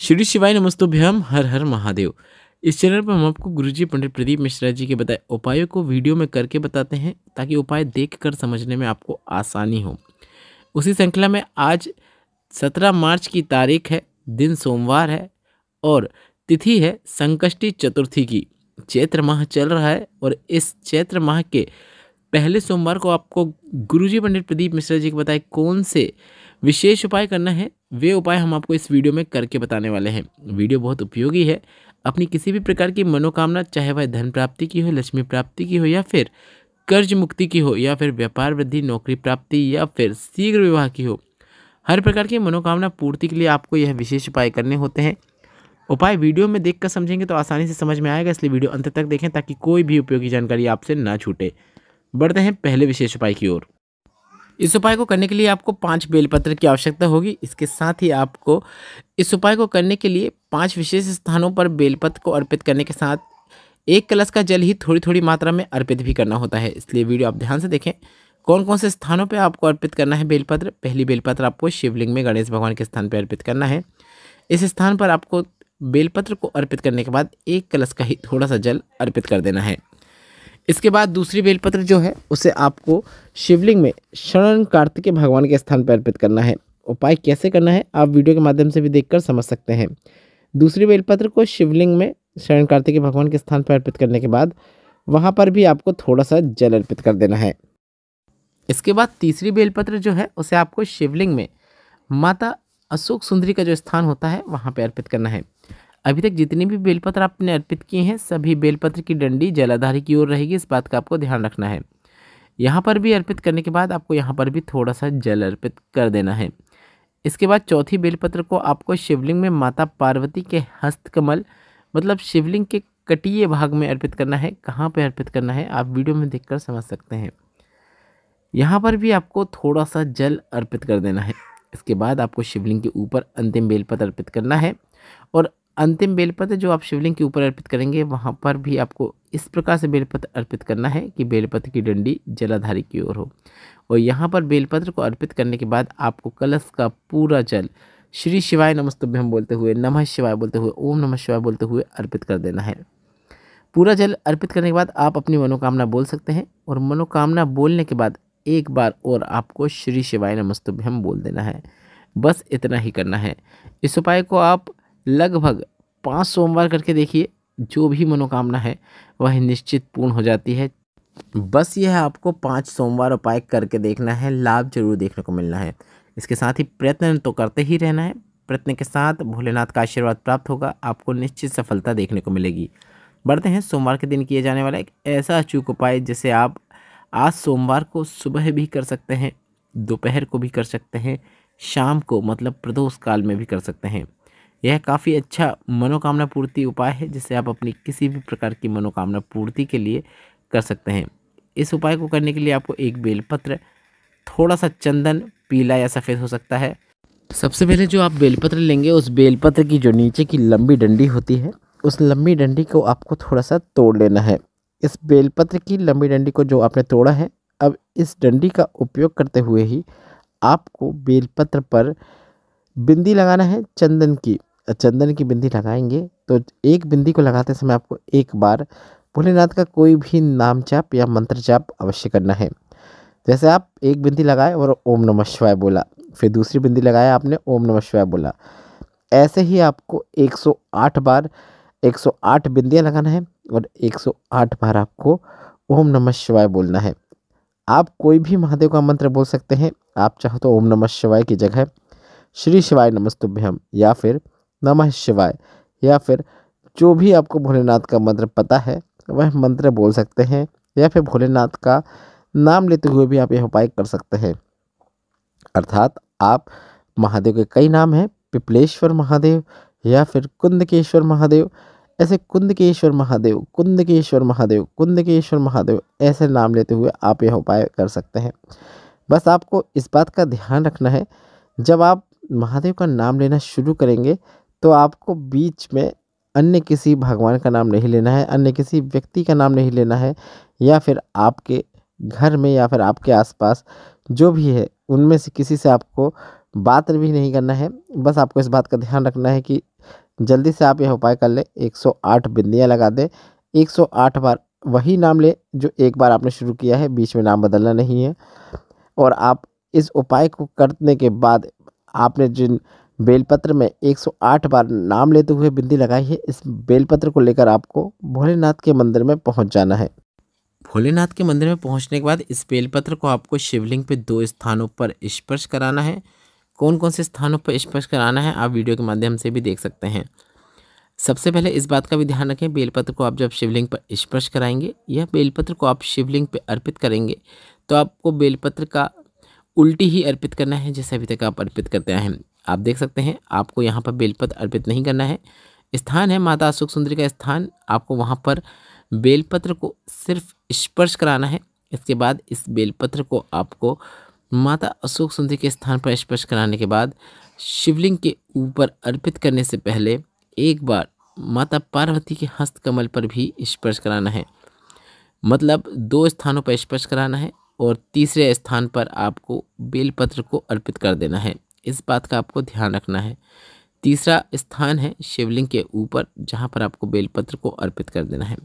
श्री शिवाय नमस्तुभ्यम हर हर महादेव। इस चैनल पर हम आपको गुरुजी पंडित प्रदीप मिश्रा जी के बताए उपायों को वीडियो में करके बताते हैं ताकि उपाय देखकर समझने में आपको आसानी हो। उसी श्रृंखला में आज 17 मार्च की तारीख है, दिन सोमवार है और तिथि है संकष्टी चतुर्थी की। चैत्र माह चल रहा है और इस चैत्र माह के पहले सोमवार को आपको गुरुजी पंडित प्रदीप मिश्रा जी के बताए कौन से विशेष उपाय करना है, वे उपाय हम आपको इस वीडियो में करके बताने वाले हैं। वीडियो बहुत उपयोगी है। अपनी किसी भी प्रकार की मनोकामना, चाहे वह धन प्राप्ति की हो, लक्ष्मी प्राप्ति की हो, या फिर कर्ज मुक्ति की हो, या फिर व्यापार वृद्धि, नौकरी प्राप्ति, या फिर शीघ्र विवाह की हो, हर प्रकार की मनोकामना पूर्ति के लिए आपको यह विशेष उपाय करने होते हैं। उपाय वीडियो में देखकर समझेंगे तो आसानी से समझ में आएगा, इसलिए वीडियो अंत तक देखें ताकि कोई भी उपयोगी जानकारी आपसे ना छूटे। बढ़ते हैं पहले विशेष उपाय की ओर। इस उपाय को करने के लिए आपको 5 बेलपत्र की आवश्यकता होगी। इसके साथ ही आपको इस उपाय को करने के लिए 5 विशेष स्थानों पर बेलपत्र को अर्पित करने के साथ 1 कलश का जल ही थोड़ी थोड़ी मात्रा में अर्पित भी करना होता है। इसलिए वीडियो आप ध्यान से देखें कौन कौन से स्थानों पर आपको अर्पित करना है बेलपत्र। पहली बेलपत्र आपको शिवलिंग में गणेश भगवान के स्थान पर अर्पित करना है। इस स्थान पर आपको बेलपत्र को अर्पित करने के बाद 1 कलश का ही थोड़ा सा जल अर्पित कर देना है। इसके बाद दूसरी बेलपत्र जो है उसे आपको शिवलिंग में शरण कार्तिकेय भगवान के स्थान पर अर्पित करना है। उपाय कैसे करना है आप वीडियो के माध्यम से भी देखकर समझ सकते हैं। दूसरी बेलपत्र को शिवलिंग में शरण कार्तिकेय भगवान के स्थान पर अर्पित करने के बाद वहां पर भी आपको थोड़ा सा जल अर्पित कर देना है। इसके बाद तीसरी बेलपत्र जो है उसे आपको शिवलिंग में माता अशोक सुंदरी का जो स्थान होता है वहां पर अर्पित करना है। अभी तक जितनी भी बेलपत्र आपने अर्पित किए हैं सभी बेलपत्र की डंडी जलाधारी की ओर रहेगी, इस बात का आपको ध्यान रखना है। यहाँ पर भी अर्पित करने के बाद आपको यहाँ पर भी थोड़ा सा जल अर्पित कर देना है। इसके बाद चौथी बेलपत्र को आपको शिवलिंग में माता पार्वती के हस्तकमल मतलब शिवलिंग के कटीय भाग में अर्पित करना है। कहाँ पर अर्पित करना है आप वीडियो में देखकर समझ सकते हैं। यहाँ पर भी आपको थोड़ा सा जल अर्पित कर देना है। इसके बाद आपको शिवलिंग के ऊपर अंतिम बेलपत्र अर्पित करना है और अंतिम बेलपत्र जो आप शिवलिंग के ऊपर अर्पित करेंगे वहां पर भी आपको इस प्रकार से बेलपत्र अर्पित करना है कि बेलपत्र की डंडी जलाधारी की ओर हो। और यहाँ पर बेलपत्र को अर्पित करने के बाद आपको कलश का पूरा जल श्री शिवाय नमस्तुभ्यम बोलते हुए, नमः शिवाय बोलते हुए, ओम नमः शिवाय बोलते हुए अर्पित कर देना है। पूरा जल अर्पित करने के बाद आप अपनी मनोकामना बोल सकते हैं और मनोकामना बोलने के बाद एक बार और आपको श्री शिवाय नमस्तुभ्यम बोल देना है। बस इतना ही करना है। इस उपाय को आप लगभग 5 सोमवार करके देखिए, जो भी मनोकामना है वह निश्चित पूर्ण हो जाती है। बस यह आपको 5 सोमवार उपाय करके देखना है, लाभ जरूर देखने को मिलना है। इसके साथ ही प्रयत्न तो करते ही रहना है। प्रयत्न के साथ भोलेनाथ का आशीर्वाद प्राप्त होगा, आपको निश्चित सफलता देखने को मिलेगी। बढ़ते हैं सोमवार के दिन किए जाने वाला एक ऐसा अचूक उपाय जिसे आप आज सोमवार को सुबह भी कर सकते हैं, दोपहर को भी कर सकते हैं, शाम को मतलब प्रदोष काल में भी कर सकते हैं। यह काफ़ी अच्छा मनोकामना पूर्ति उपाय है जिसे आप अपनी किसी भी प्रकार की मनोकामना पूर्ति के लिए कर सकते हैं। इस उपाय को करने के लिए आपको 1 बेलपत्र, थोड़ा सा चंदन, पीला या सफ़ेद हो सकता है। सबसे पहले जो आप बेलपत्र लेंगे उस बेलपत्र की जो नीचे की लंबी डंडी होती है उस लंबी डंडी को आपको थोड़ा सा तोड़ लेना है। इस बेलपत्र की लंबी डंडी को जो आपने तोड़ा है, अब इस डंडी का उपयोग करते हुए ही आपको बेलपत्र पर बिंदी लगाना है चंदन की। चंदन की बिंदी लगाएंगे तो एक बिंदी को लगाते समय आपको एक बार भोलेनाथ का कोई भी नाम जाप या मंत्र जाप अवश्य करना है। जैसे आप एक बिंदी लगाए और ओम नमः शिवाय बोला, फिर दूसरी बिंदी लगाया आपने ओम नमः शिवाय बोला, ऐसे ही आपको 108 बार 108 बिंदियाँ लगाना है और 108 बार आपको ओम नमः शिवाय बोलना है। आप कोई भी महादेव का मंत्र बोल सकते हैं। आप चाहो तो ओम नमः शिवाय की जगह श्री शिवाय नमस्तुभ्यम या फिर नमः शिवाय या फिर जो भी आपको भोलेनाथ का मंत्र पता है वह मंत्र बोल सकते हैं, या फिर भोलेनाथ का नाम लेते हुए भी आप यह उपाय कर सकते हैं। अर्थात आप महादेव के कई नाम हैं, पिपलेश्वर महादेव या फिर कुंदकेश्वर महादेव, ऐसे कुंदकेश्वर महादेव, कुंदकेश्वर महादेव, कुंदकेश्वर महादेव ऐसे नाम लेते हुए आप यह उपाय कर सकते हैं। बस आपको इस बात का ध्यान रखना है, जब आप महादेव का नाम लेना शुरू करेंगे तो आपको बीच में अन्य किसी भगवान का नाम नहीं लेना है, अन्य किसी व्यक्ति का नाम नहीं लेना है, या फिर आपके घर में या फिर आपके आसपास जो भी है उनमें से किसी से आपको बात भी नहीं करना है। बस आपको इस बात का ध्यान रखना है कि जल्दी से आप यह उपाय कर लें। 108 बिंदियाँ लगा दें, 108 बार वही नाम लें जो एक बार आपने शुरू किया है, बीच में नाम बदलना नहीं है। और आप इस उपाय को करने के बाद आपने जिन बेलपत्र में 108 बार नाम लेते हुए बिंदी लगाई है, इस बेलपत्र को लेकर आपको भोलेनाथ के मंदिर में पहुंच जाना है। भोलेनाथ के मंदिर में पहुंचने के बाद इस बेलपत्र को आपको शिवलिंग पे 2 स्थानों पर स्पर्श कराना है। कौन कौन से स्थानों पर स्पर्श कराना है आप वीडियो के माध्यम से भी देख सकते हैं। सबसे पहले इस बात का भी ध्यान रखें, बेलपत्र को आप जब शिवलिंग पर स्पर्श कराएंगे, यह बेलपत्र को आप शिवलिंग पे अर्पित करेंगे तो आपको बेलपत्र का उल्टी ही अर्पित करना है जैसे अभी तक आप अर्पित करते आए हैं। आप देख सकते हैं आपको यहाँ पर बेलपत्र अर्पित नहीं करना है। स्थान है माता अशोक सुंदरी का स्थान, आपको वहाँ पर बेलपत्र को सिर्फ स्पर्श कराना है। इसके बाद इस बेलपत्र को आपको माता अशोक सुंदरी के स्थान पर स्पर्श कराने के बाद शिवलिंग के ऊपर अर्पित करने से पहले एक बार माता पार्वती के हस्त कमल पर भी स्पर्श कराना है। मतलब 2 स्थानों पर स्पर्श कराना है और तीसरे स्थान पर आपको बेलपत्र को अर्पित कर देना है। इस बात का आपको ध्यान रखना है। तीसरा स्थान है शिवलिंग के ऊपर जहाँ पर आपको बेलपत्र को अर्पित कर देना है।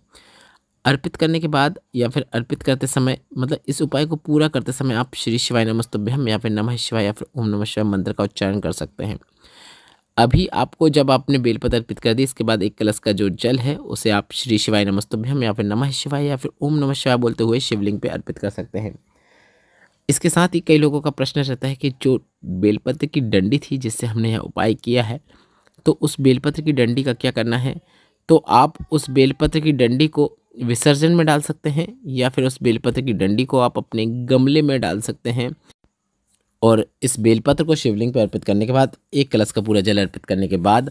अर्पित करने के बाद या फिर अर्पित करते समय, मतलब इस उपाय को पूरा करते समय आप श्री शिवाय नमस्तुभ्यम या फिर नमः शिवाय या फिर ओम नमः शिवाय मंत्र का उच्चारण कर सकते हैं। अभी आपको जब आपने बेलपत्र अर्पित कर दी, इसके बाद एक कलश का जो जल है उसे आप श्री शिवाय नमस्तुभ्यम या फिर नमः शिवाय या फिर ओम नमः शिवाय बोलते हुए शिवलिंग पे अर्पित कर सकते हैं। इसके साथ ही कई लोगों का प्रश्न रहता है कि जो बेलपत्र की डंडी थी जिससे हमने यह उपाय किया है, तो उस बेलपत्र की डंडी का क्या करना है। तो आप उस बेलपत्र की डंडी को विसर्जन में डाल सकते हैं या फिर उस बेलपत्र की डंडी को आप अपने गमले में डाल सकते हैं। और इस बेलपत्र को शिवलिंग पर अर्पित करने के बाद एक कलश का पूरा जल अर्पित करने के बाद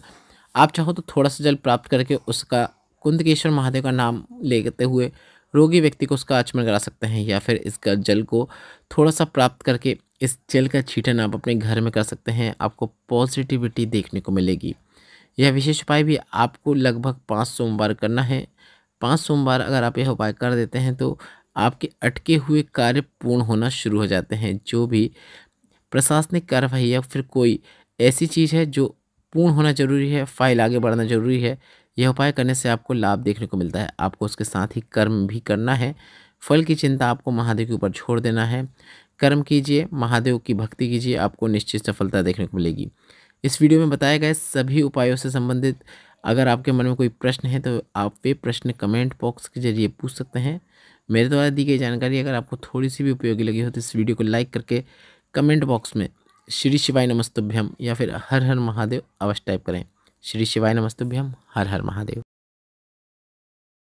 आप चाहो तो थोड़ा सा जल प्राप्त करके उसका कुंदकेश्वर महादेव का नाम लेते हुए रोगी व्यक्ति को उसका आचमन करा सकते हैं, या फिर इसका जल को थोड़ा सा प्राप्त करके इस जल का छींटन आप अपने घर में कर सकते हैं। आपको पॉजिटिविटी देखने को मिलेगी। यह विशेष उपाय भी आपको लगभग 5 सोमवार करना है। 5 सोमवार अगर आप यह उपाय कर देते हैं तो आपके अटके हुए कार्य पूर्ण होना शुरू हो जाते हैं। जो भी प्रशासनिक कार्यवाही या फिर कोई ऐसी चीज़ है जो पूर्ण होना जरूरी है, फाइल आगे बढ़ना जरूरी है, यह उपाय करने से आपको लाभ देखने को मिलता है। आपको उसके साथ ही कर्म भी करना है। फल की चिंता आपको महादेव के ऊपर छोड़ देना है। कर्म कीजिए, महादेव की भक्ति कीजिए, आपको निश्चित सफलता देखने को मिलेगी। इस वीडियो में बताए गए सभी उपायों से संबंधित अगर आपके मन में कोई प्रश्न है तो आप वे प्रश्न कमेंट बॉक्स के जरिए पूछ सकते हैं। मेरे द्वारा दी गई जानकारी अगर आपको थोड़ी सी भी उपयोगी लगी हो तो इस वीडियो को लाइक करके कमेंट बॉक्स में श्री शिवाय नमस्तुभ्यम या फिर हर हर महादेव अवश्य टाइप करें। श्री शिवाय नमस्तुभ्यम, हर हर महादेव।